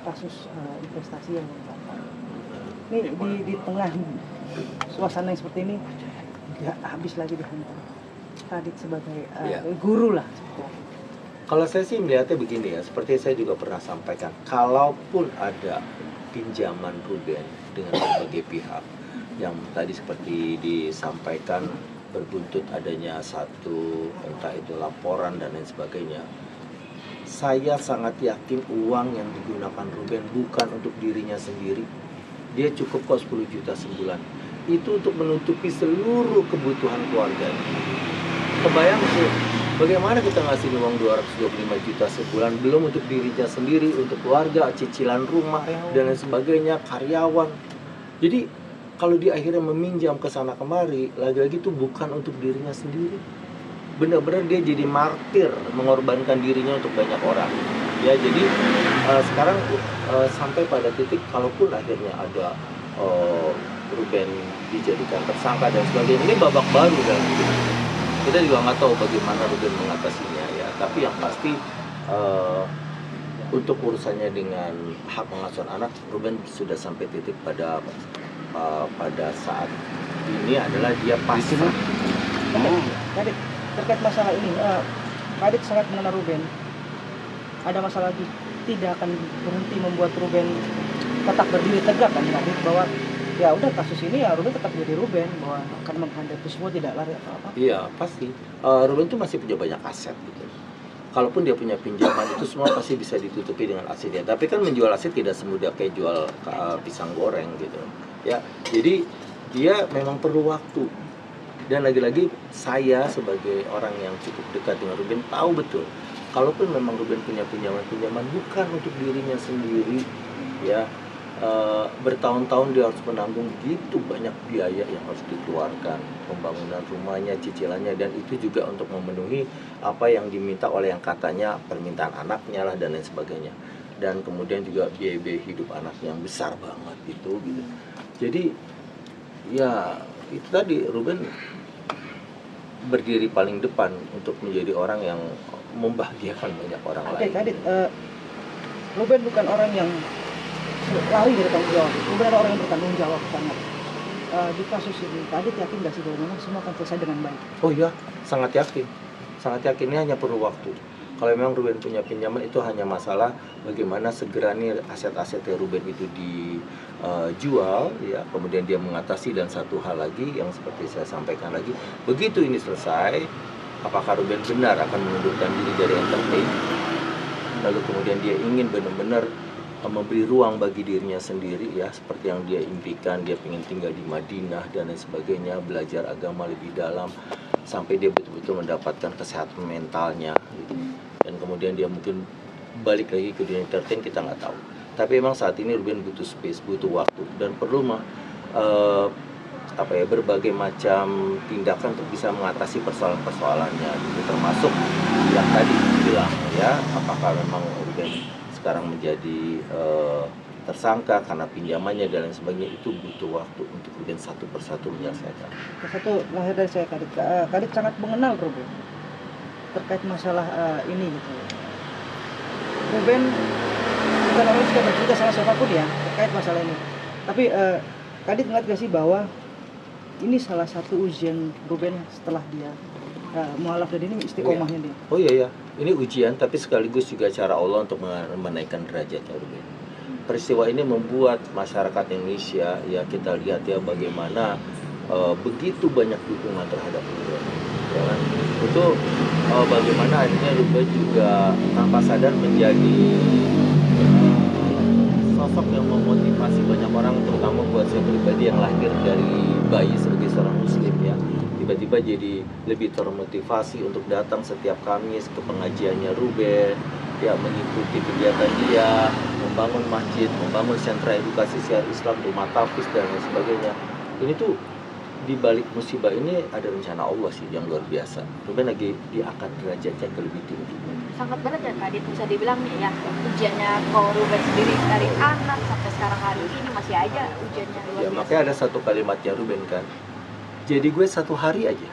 kasus investasi yang ini di tengah suasana yang seperti ini nggak habis lagi dihantam. Kadit sebagai guru lah. Kalau saya sih melihatnya begini ya, seperti saya juga pernah sampaikan, kalaupun ada pinjaman Ruben dengan berbagai pihak yang tadi seperti disampaikan berbuntut adanya satu entah itu laporan dan lain sebagainya, saya sangat yakin uang yang digunakan Ruben bukan untuk dirinya sendiri. Dia cukup kok 10 juta sebulan. Itu untuk menutupi seluruh kebutuhan keluarganya. Kebayang sih, bagaimana kita ngasih uang 225 juta sebulan, belum untuk dirinya sendiri, untuk keluarga, cicilan rumah, dan lain sebagainya, karyawan. Jadi, kalau dia akhirnya meminjam ke sana kemari, lagi-lagi itu bukan untuk dirinya sendiri. Benar-benar dia jadi martir, mengorbankan dirinya untuk banyak orang. Ya, jadi sekarang sampai pada titik, kalaupun akhirnya ada Ruben dijadikan tersangka dan sebagainya, ini babak baru dalam hidup. Kita juga nggak tahu bagaimana Ruben mengatasinya ya, tapi yang pasti untuk urusannya dengan hak pengasuhan anak, Ruben sudah sampai titik pada saat ini adalah dia pasrah. Kadit, terkait masalah ini, Kadit sangat mengenal Ruben. Ada masalah lagi, tidak akan berhenti membuat Ruben tetap berdiri tegak kan, Kadit, bahwa ya udah kasus ini ya Ruben tetap jadi Ruben, bahwa akan menghadapi semua, tidak lari apa-apa. Iya pasti. Ruben itu masih punya banyak aset gitu. Kalaupun dia punya pinjaman itu semua pasti bisa ditutupi dengan asetnya. Tapi kan menjual aset tidak semudah kayak jual pisang goreng gitu. Ya, jadi dia memang perlu waktu. Dan lagi-lagi saya sebagai orang yang cukup dekat dengan Ruben tahu betul. Kalaupun memang Ruben punya pinjaman bukan untuk dirinya sendiri, ya. Bertahun-tahun dia harus menanggung begitu banyak biaya yang harus dikeluarkan, pembangunan rumahnya, cicilannya, dan itu juga untuk memenuhi apa yang diminta oleh yang katanya permintaan anaknya lah dan lain sebagainya, dan kemudian juga biaya-biaya hidup anaknya yang besar banget gitu. Jadi ya itu tadi, Ruben berdiri paling depan untuk menjadi orang yang membahagiakan banyak orang lain. Kadit, Ruben bukan orang yang lari dari tanggung jawab. Ruben adalah orang yang bertanggung jawab sangat. Di kasus ini, Kadit yakin gak sih bahwa memang semua akan selesai dengan baik? Oh iya, sangat yakin. Sangat yakin, ini hanya perlu waktu. Kalau memang Ruben punya pinjaman, itu hanya masalah bagaimana segera nih aset-asetnya Ruben itu dijual, ya, kemudian dia mengatasi. Dan satu hal lagi yang seperti saya sampaikan lagi, begitu ini selesai, apakah Ruben benar akan mengundurkan diri dari entertain, lalu kemudian dia ingin benar-benar memberi ruang bagi dirinya sendiri, ya, seperti yang dia impikan. Dia ingin tinggal di Madinah dan lain sebagainya, belajar agama lebih dalam sampai dia betul-betul mendapatkan kesehatan mentalnya gitu. Dan kemudian dia mungkin balik lagi ke dunia entertain, kita nggak tahu. Tapi memang saat ini Ruben butuh space, butuh waktu, dan perlu berbagai macam tindakan untuk bisa mengatasi persoalan-persoalannya gitu. Termasuk yang tadi bilang, ya, apakah memang Ruben sekarang menjadi tersangka karena pinjamannya dan lain sebagainya, itu butuh waktu untuk kemudian satu persatu menyelesaikan. Satu lahir dari saya, Kadit. Kadit sangat mengenal Ruben terkait masalah ini gitu. Ruben bukan orang yang suka bercerita sama siapapun ya terkait masalah ini. Tapi Kadit ingat gak sih bahwa ini salah satu ujian Ruben setelah dia mualaf, dan ini istiqomahnya dia. Oh iya, ini ujian, tapi sekaligus juga cara Allah untuk menaikkan derajatnya Ruben. Peristiwa ini membuat masyarakat Indonesia, ya, kita lihat ya bagaimana begitu banyak dukungan terhadap Ruben. Ya kan? Itu bagaimana akhirnya Ruben juga tanpa sadar menjadi sosok yang memotivasi banyak orang, terutama buat saya pribadi yang lahir dari bayi sebagai seorang muslim, ya. Tiba-tiba jadi lebih termotivasi untuk datang setiap Kamis ke pengajiannya Ruben, ya, mengikuti kegiatan dia, membangun masjid, membangun sentra edukasi siar Islam, rumah tahfiz dan lain sebagainya. Ini tuh di balik musibah ini ada rencana Allah sih yang luar biasa. Ruben lagi diangkat derajatnya ke lebih tinggi. Sangat berat ya Kadit, bisa dibilang nih ya, ujiannya kok Ruben sendiri dari anak sampai sekarang hari ini masih aja ujiannya luar biasa. Makanya ada satu kalimatnya Ruben kan, jadi gue satu hari aja.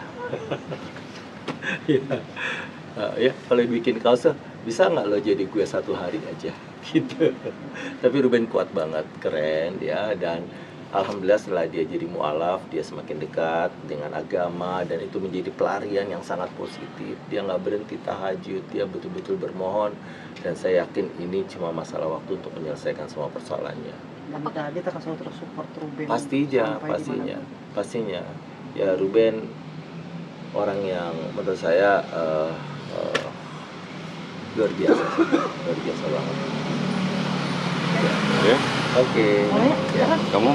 Ya, kalau bikin kaos, bisa nggak lo jadi gue satu hari aja? gitu. Tapi Ruben kuat banget, keren ya, dan alhamdulillah setelah dia jadi mualaf, dia semakin dekat dengan agama dan itu menjadi pelarian yang sangat positif. Dia nggak berhenti tahajud, dia betul-betul bermohon, dan saya yakin ini cuma masalah waktu untuk menyelesaikan semua persoalannya. Dan kita akan selalu terus support Ruben Pastinya, sampai pastinya, dimanapun. pastinya. Ya Ruben orang yang menurut saya luar biasa, luar biasa banget. Ya, Oke. Mulai ya, Ya. silakan. kamu